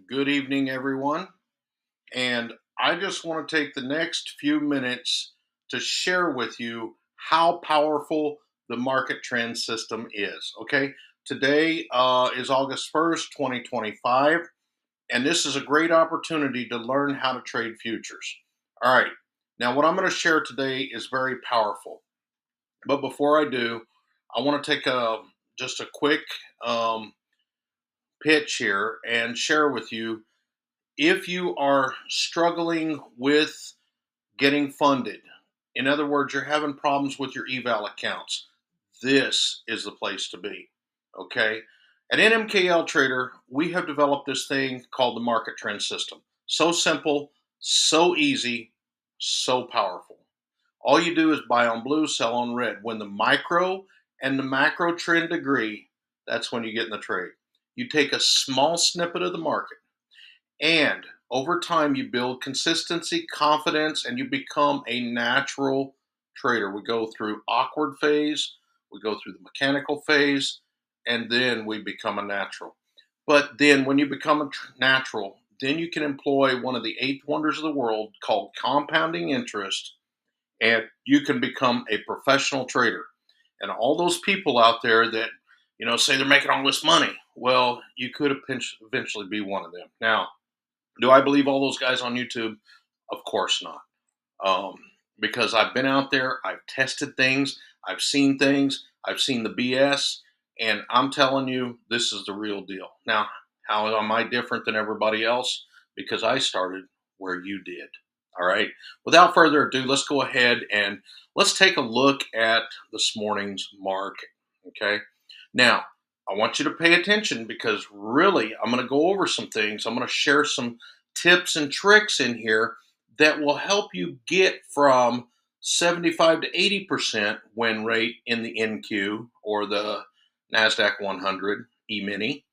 Good evening, everyone. And I just want to take the next few minutes to share with you how powerful the market trend system is. Okay. Today is August 1st, 2025, and this is a great opportunity to learn how to trade futures. All right. Now, what I'm going to share today is very powerful. But before I do, I want to take just a quick um, pitch here and share with you if you are struggling with getting funded, in other words, you're having problems with your eval accounts, this is the place to be. Okay. At NMKL Trader, we have developed this thing called the market trend system. So simple, so easy, so powerful. All you do is buy on blue, sell on red. When the micro and the macro trend agree, that's when you get in the trade. You take a small snippet of the market, and over time, you build consistency, confidence, and you become a natural trader. We go through awkward phase, we go through the mechanical phase, and then we become a natural. But then when you become a natural, then you can employ one of the eighth wonders of the world called compounding interest, and you can become a professional trader. And all those people out there that say they're making all this money, well, you could eventually be one of them. Now, do I believe all those guys on YouTube? Of course not. Um, because I've been out there, I've tested things, I've seen things, I've seen the BS, and I'm telling you, this is the real deal. Now, how am I different than everybody else? Because I started where you did. All right. Without further ado, let's go ahead and let's take a look at this morning's market. Okay. Now, I want you to pay attention because really, I'm going to go over some things. I'm going to share some tips and tricks in here that will help you get from 75 to 80% win rate in the NQ or the NASDAQ 100 E-mini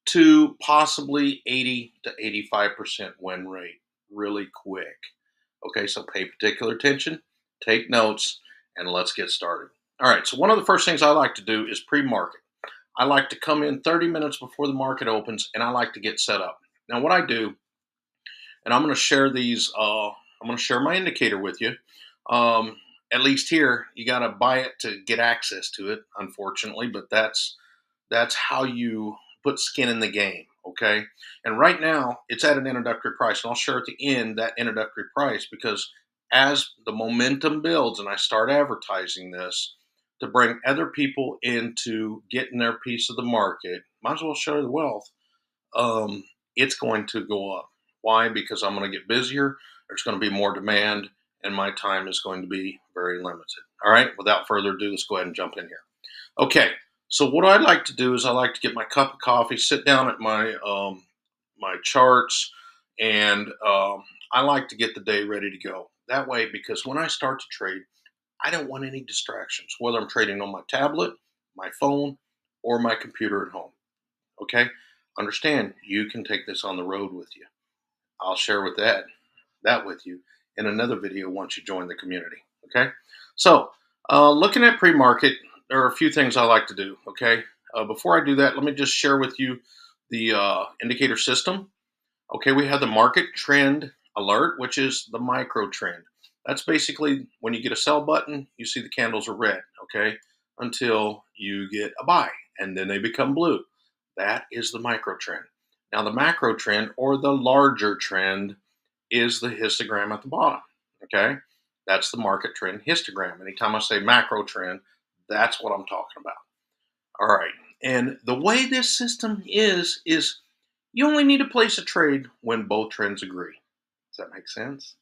to possibly 80 to 85% win rate really quick. Okay, so pay particular attention, take notes, and let's get started. All right, so one of the first things I like to do is pre-market. I like to come in 30 minutes before the market opens, and I like to get set up. Now, what I do, and I'm going to share these, I'm going to share my indicator with you. At least here, you got to buy it to get access to it, unfortunately, but that's how you put skin in the game, okay? And right now, it's at an introductory price, and I'll share at the end that introductory price because as the momentum builds and I start advertising this to bring other people into getting their piece of the market, might as well share the wealth, it's going to go up. Why? Because I'm going to get busier, there's going to be more demand, and my time is going to be very limited. All right, without further ado, let's go ahead and jump in here. Okay, so what I like to do is I like to get my cup of coffee, sit down at my charts, and I like to get the day ready to go. That way, because when I start to trade, I don't want any distractions, whether I'm trading on my tablet, my phone, or my computer at home. Okay, understand you can take this on the road with you. I'll share with that with you in another video once you join the community. Okay, so looking at pre-market, there are a few things I like to do. Okay, before I do that, let me just share with you the indicator system. Okay, we have the market trend alert, which is the micro trend. That's basically when you get a sell button, you see the candles are red. Okay, until you get a buy, and then they become blue. That is the micro trend. Now, the macro trend or the larger trend is the histogram at the bottom. Okay, that's the market trend histogram. Anytime I say macro trend, that's what I'm talking about. All right, and the way this system is you only need to place a trade when both trends agree. Does that make sense?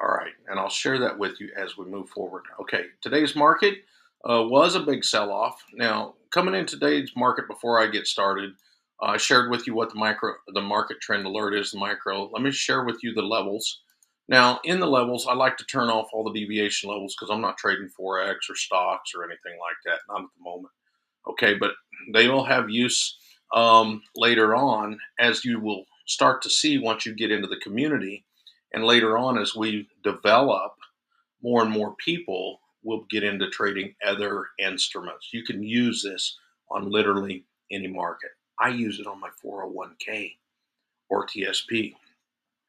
All right, and I'll share that with you as we move forward. Okay, today's market was a big sell-off. Now, coming in today's market, before I get started, I shared with you what the market trend alert is, the micro. Let me share with you the levels. Now, in the levels, I like to turn off all the deviation levels because I'm not trading Forex or stocks or anything like that, not at the moment. Okay, but they will have use later on, as you will start to see once you get into the community. And later on, as we develop, more and more people will get into trading other instruments. You can use this on literally any market. I use it on my 401k. or TSP.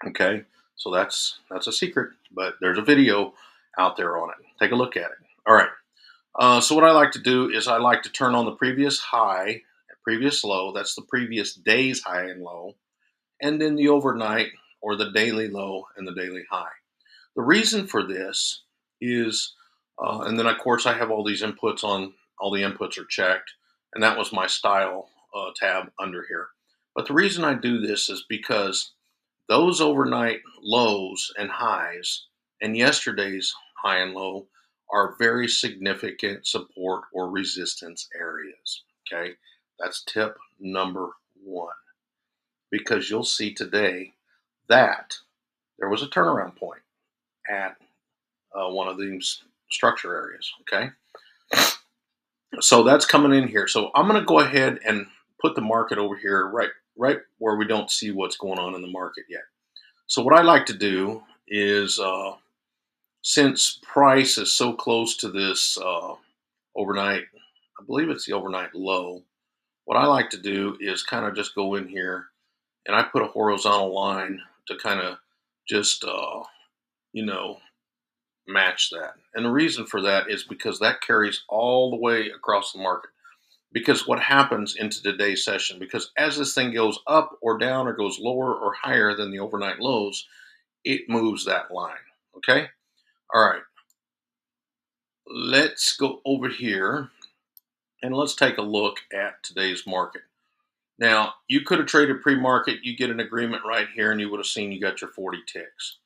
Okay, so that's a secret, but there's a video out there on it. Take a look at it. All right. So what I like to do is I like to turn on the previous high, previous low. That's the previous day's high and low, and then the overnight or the daily low and the daily high. The reason for this is, and then of course I have all these inputs on. All the inputs are checked, and that was my style tab under here. But the reason I do this is because those overnight lows and highs and yesterday's high and low are very significant support or resistance areas. Okay, that's tip number one, because you'll see today that there was a turnaround point at one of these structure areas. Okay, so that's coming in here. So I'm going to go ahead and put the market over here, right where we don't see what's going on in the market yet. So what I like to do is, since price is so close to this overnight, I believe it's the overnight low. What I like to do is kind of just go in here and I put a horizontal line to kind of just, you know, match that. And the reason for that is because that carries all the way across the market. Because what happens into today's session, because as this thing goes up or down or goes lower or higher than the overnight lows, it moves that line. Okay. All right. Let's go over here and let's take a look at today's market. Now, you could have traded pre-market. You get an agreement right here and you would have seen you got your 40 ticks.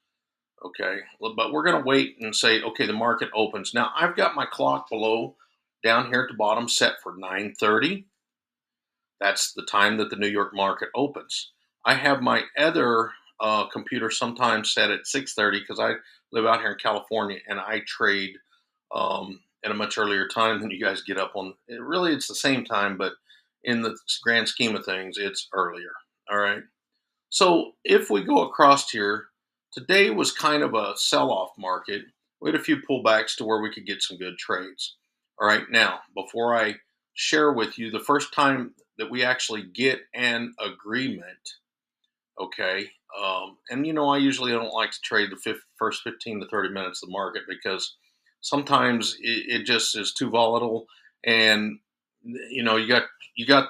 Okay. But we're going to wait and say, okay, the market opens. Now, I've got my clock below down here at the bottom set for 9:30. That's the time that the New York market opens. I have my other computer sometimes set at 6:30 because I live out here in California and I trade at a much earlier time than you guys get up on. Really, it's the same time, but in the grand scheme of things, it's earlier. All right. So if we go across here, today was kind of a sell-off market. We had a few pullbacks to where we could get some good trades. All right. Now, before I share with you the first time that we actually get an agreement, okay, and I usually don't like to trade the first 15 to 30 minutes of the market because sometimes it just is too volatile, and you got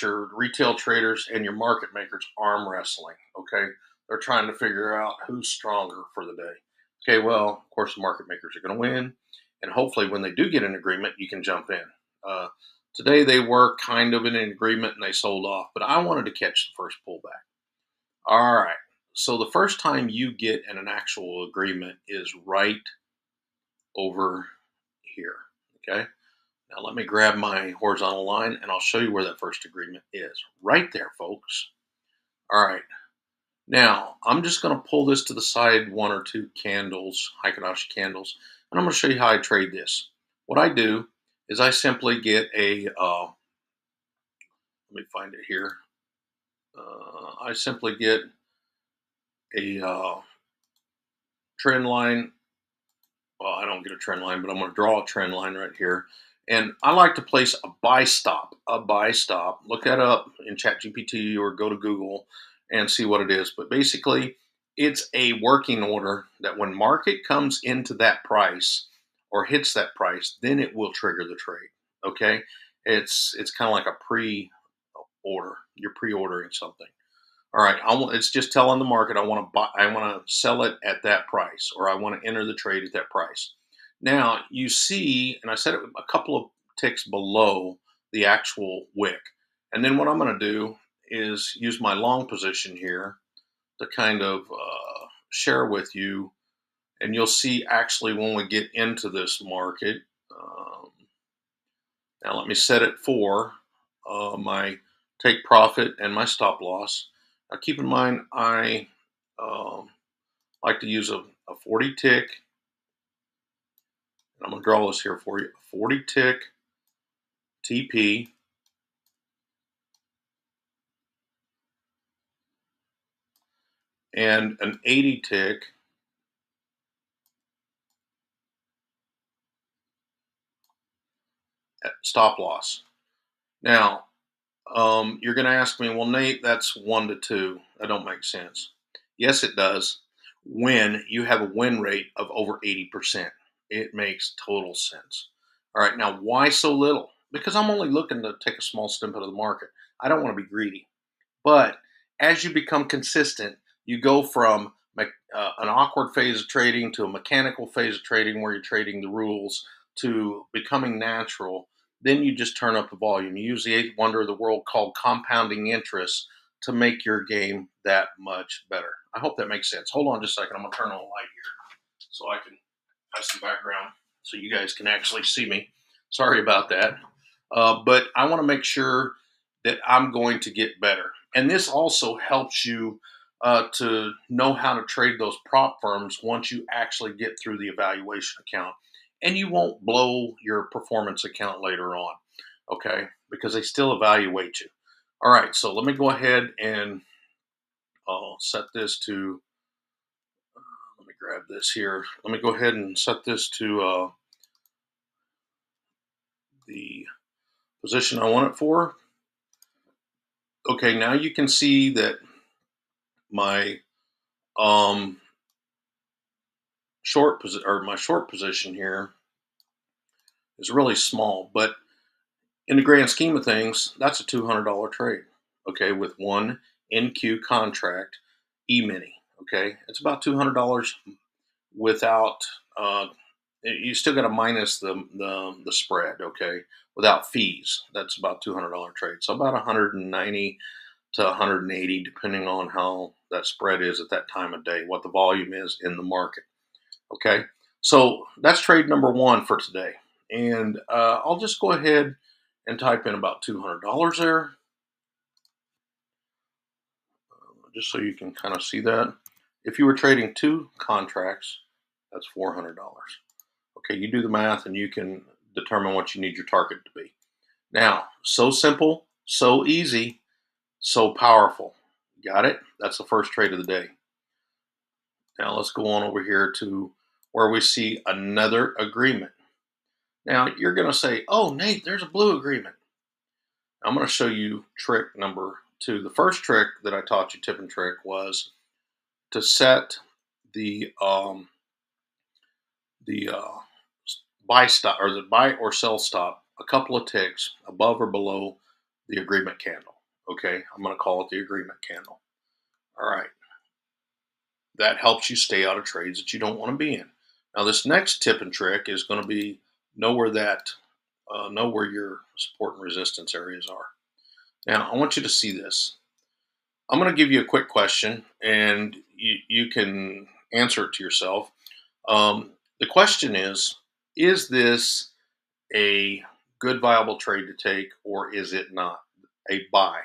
your retail traders and your market makers arm wrestling. Okay, they're trying to figure out who's stronger for the day. Okay, well, of course, the market makers are going to win, and hopefully, when they do get an agreement, you can jump in. Uh, Today, they were kind of in an agreement and they sold off, but I wanted to catch the first pullback. All right, so the first time you get an actual agreement is right over here. Okay. Now let me grab my horizontal line and I'll show you where that first agreement is. Right there, folks. All right. Now I'm just going to pull this to the side one or two candles, Hikadashi candles, and I'm going to show you how I trade this. What I do is I simply get a, let me find it here. I simply get a trend line. Well, I don't get a trend line, but I'm going to draw a trend line right here. And I like to place a buy stop, Look that up in ChatGPT or go to Google and see what it is. But basically, it's a working order that when market comes into that price or hits that price, then it will trigger the trade. Okay, it's kind of like a pre-order. You're pre-ordering something. All right, it's just telling the market I want to buy, I want to sell it at that price, or I want to enter the trade at that price. Now you see, and I set it a couple of ticks below the actual wick, and then what I'm going to do is use my long position here to kind of share with you, and you'll see actually when we get into this market. Now let me set it for my take profit and my stop loss. Now keep in mind, I like to use a 40 tick. And I'm going to draw this here for you. A 40 tick TP. And an 80 tick at stop loss. Now, You're going to ask me, well, Nate, that's 1 to 2. That don't make sense. Yes, it does. When you have a win rate of over 80%, it makes total sense. All right. Now, why so little? Because I'm only looking to take a small snippet of the market. I don't want to be greedy. But as you become consistent, you go from an awkward phase of trading to a mechanical phase of trading where you're trading the rules to becoming natural. Then you just turn up the volume. You use the eighth wonder of the world called compounding interest to make your game that much better. I hope that makes sense. Hold on just a second. I'm going to turn on the light here so I can have some background so you guys can actually see me. Sorry about that. But I want to make sure that I'm going to get better. And this also helps you to know how to trade those prop firms once you actually get through the evaluation account. And you won't blow your performance account later on, okay? Because they still evaluate you. All right, so let me go ahead and set this to, let me grab this here. Let me go ahead and set this to the position I want it for. Okay, now you can see that my my short position here is really small, but in the grand scheme of things, that's a $200 trade. Okay, with one NQ contract, E-mini. Okay, it's about $200 without. You still got to minus the spread. Okay, without fees, that's about $200 trade. So about 190 to 180, depending on how that spread is at that time of day, what the volume is in the market. Okay, so that's trade number one for today. And I'll just go ahead and type in about $200 there, just so you can kind of see that. If you were trading 2 contracts, that's $400. Okay, you do the math and you can determine what you need your target to be. Now, so simple, so easy, so powerful. Got it? That's the first trade of the day. Now let's go on over here to where we see another agreement. Now you're going to say, oh, Nate, there's a blue agreement. I'm going to show you trick number 2. The first trick that I taught you, tip and trick, was to set the buy stop or the buy or sell stop a couple of ticks above or below the agreement candle. Okay, I'm going to call it the agreement candle. All right, that helps you stay out of trades that you don't want to be in. Now, this next tip and trick is going to be know where your support and resistance areas are. Now, I want you to see this. I'm going to give you a quick question, and you can answer it to yourself. The question is this a good viable trade to take, or is it not a buy?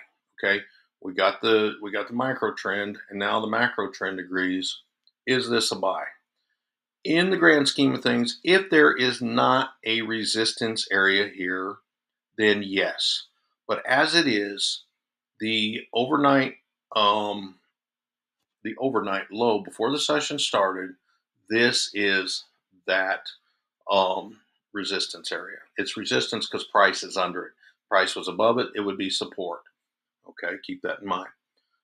Okay, we got the micro trend, and now the macro trend agrees. Is this a buy? In the grand scheme of things, if there is not a resistance area here, then yes. But as it is, the overnight low before the session started, this is that resistance area. It's resistance because price is under it. Price was above it, it would be support. Okay, keep that in mind.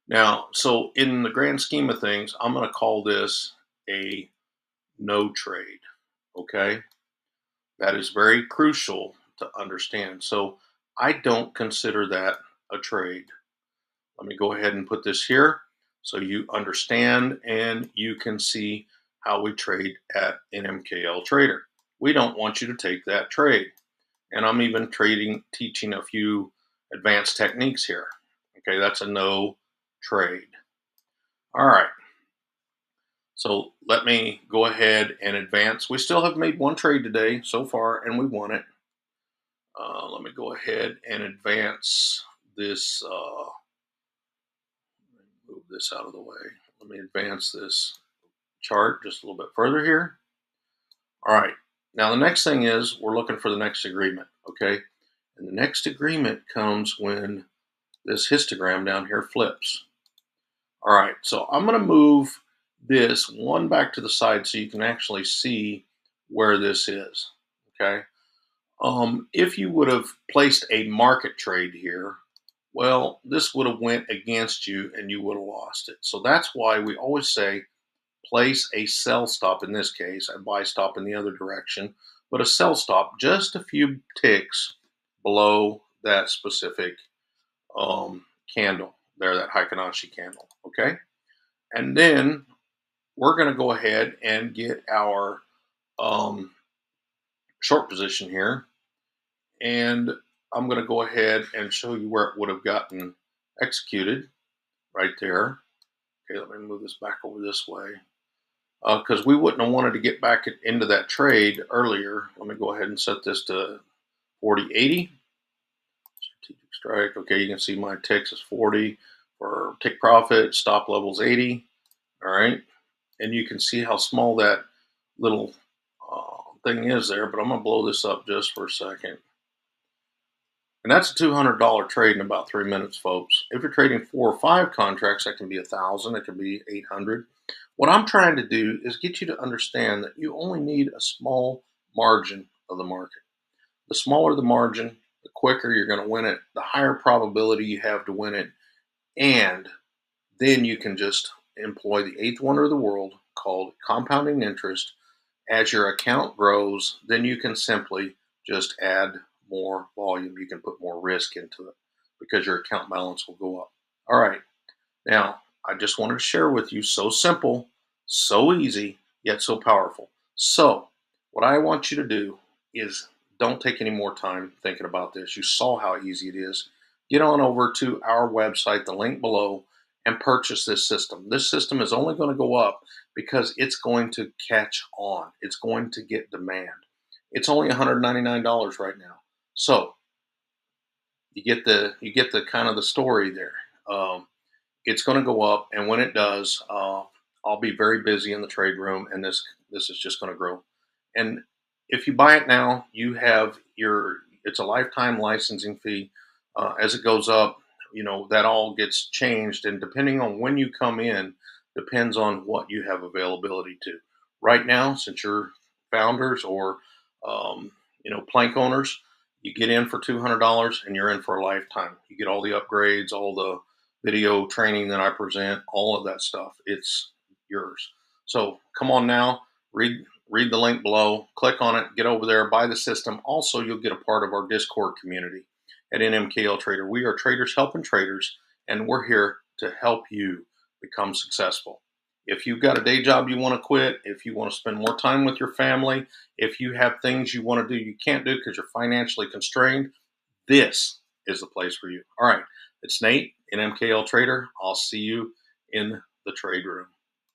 Now, so in the grand scheme of things, I'm going to call this a no trade. Okay, that is very crucial to understand. So I don't consider that a trade. Let me go ahead and put this here so you understand and you can see how we trade at NMKL Trader. We don't want you to take that trade. And I'm even teaching a few advanced techniques here. Okay, that's a no trade. All right. So let me go ahead and advance. We still have made one trade today so far, and we won it. Let me go ahead and advance this. Move this out of the way. Let me advance this chart just a little bit further here. All right. Now the next thing is we're looking for the next agreement. Okay. And the next agreement comes when this histogram down here flips. All right. So I'm going to move this one back to the side so you can actually see where this is. Okay. If you would have placed a market trade here, well, this would have went against you and you would have lost it. So that's why we always say place a sell stop in this case, a buy stop in the other direction, but a sell stop just a few ticks below that specific candle there, that Heikinaishi candle. Okay. And then we're going to go ahead and get our um, short position here. And I'm going to go ahead and show you where it would have gotten executed right there. Okay, let me move this back over this way. Because we wouldn't have wanted to get back into that trade earlier. Let me go ahead and set this to 40.80. Strategic strike. Okay, you can see my ticks is 40 for take profit. Stop level's 80. All right. And you can see how small that little thing is there. But I'm going to blow this up just for a second. And that's a $200 trade in about 3 minutes, folks. If you're trading 4 or 5 contracts, that can be 1,000. It can be 800. What I'm trying to do is get you to understand that you only need a small margin of the market. The smaller the margin, the quicker you're going to win it, the higher probability you have to win it, and then you can just employ the eighth wonder of the world called compounding interest. As your account grows, then you can simply just add more volume. You can put more risk into it because your account balance will go up. All right. Now, I just wanted to share with you, so simple, so easy, yet so powerful. So, what I want you to do is don't take any more time thinking about this. You saw how easy it is. Get on over to our website, the link below, and purchase this system. This system is only going to go up because it's going to catch on. It's going to get demand. It's only $199 right now. So, you get the kind of the story there. It's going to go up, and when it does, I'll be very busy in the trade room, and this is just going to grow. And if you buy it now, you have it's a lifetime licensing fee. As it goes up, that all gets changed, and depending on when you come in, depends on what you have availability to. Right now, since you're founders or plank owners, you get in for $200 and you're in for a lifetime. You get all the upgrades, all the video training that I present, all of that stuff. It's yours. So come on now, read the link below, click on it, get over there, buy the system. Also, you'll get a part of our Discord community at NMKL Trader. We are traders helping traders, and we're here to help you become successful. If you've got a day job you want to quit, if you want to spend more time with your family, if you have things you want to do you can't do because you're financially constrained, this is the place for you. All right. It's Nate, NMKL Trader. I'll see you in the trade room.